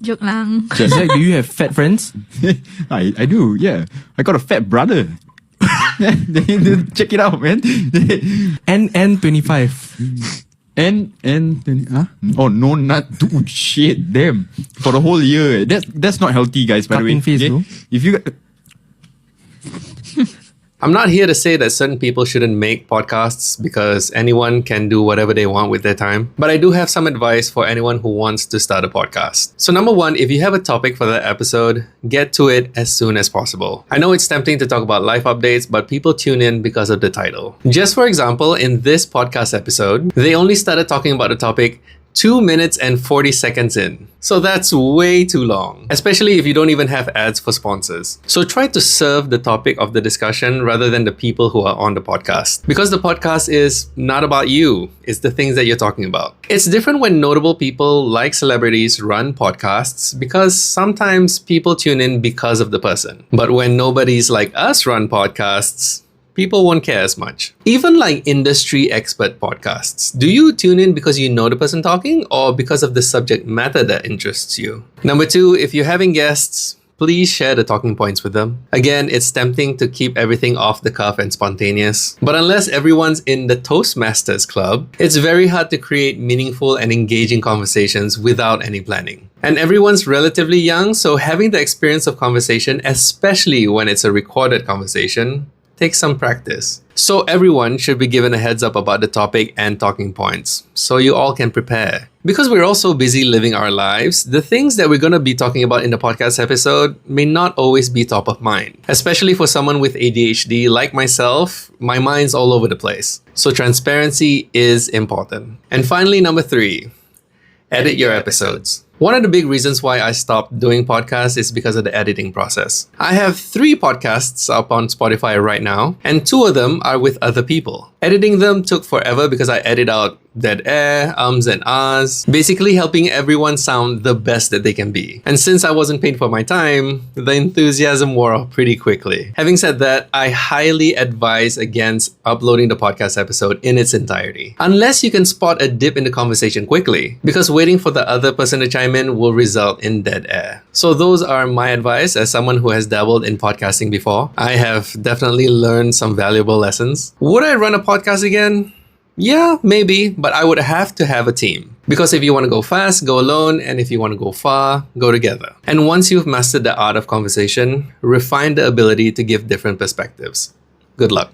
Joke lang. Jack, do you have fat friends? I do, yeah. I got a fat brother. Check it out, man. N25. Oh no, not dude, shit, damn. For the whole year. That's not healthy, guys, by the way. Cutting face, bro. If you I'm not here to say that certain people shouldn't make podcasts because anyone can do whatever they want with their time. But I do have some advice for anyone who wants to start a podcast. So number one, if you have a topic for that episode, get to it as soon as possible. I know it's tempting to talk about life updates, but people tune in because of the title. Just for example, in this podcast episode, they only started talking about the topic 2 minutes and 40 seconds in. So that's way too long, especially if you don't even have ads for sponsors. So try to serve the topic of the discussion rather than the people who are on the podcast. Because the podcast is not about you, it's the things that you're talking about. It's different when notable people like celebrities run podcasts because sometimes people tune in because of the person. But when nobodies like us run podcasts, people won't care as much. Even like industry expert podcasts, do you tune in because you know the person talking or because of the subject matter that interests you? Number two, if you're having guests, please share the talking points with them. Again, it's tempting to keep everything off the cuff and spontaneous. But unless everyone's in the Toastmasters Club, it's very hard to create meaningful and engaging conversations without any planning. And everyone's relatively young, so having the experience of conversation, especially when it's a recorded conversation, take some practice. So everyone should be given a heads up about the topic and talking points, so you all can prepare. Because we're all so busy living our lives, the things that we're going to be talking about in the podcast episode may not always be top of mind. Especially for someone with ADHD like myself, my mind's all over the place. So transparency is important. And finally, number three, edit your episodes. One of the big reasons why I stopped doing podcasts is because of the editing process. I have 3 podcasts up on Spotify right now, and 2 of them are with other people. Editing them took forever because I edit out dead air, ums and ahs, basically helping everyone sound the best that they can be. And since I wasn't paid for my time, the enthusiasm wore off pretty quickly. Having said that, I highly advise against uploading the podcast episode in its entirety. Unless you can spot a dip in the conversation quickly, because waiting for the other person to chime in will result in dead air. So those are my advice as someone who has dabbled in podcasting before. I have definitely learned some valuable lessons. Would I run a podcast again? Yeah, maybe, but I would have to have a team. Because if you want to go fast, go alone, and if you want to go far, go together. And once you've mastered the art of conversation, refine the ability to give different perspectives. Good luck.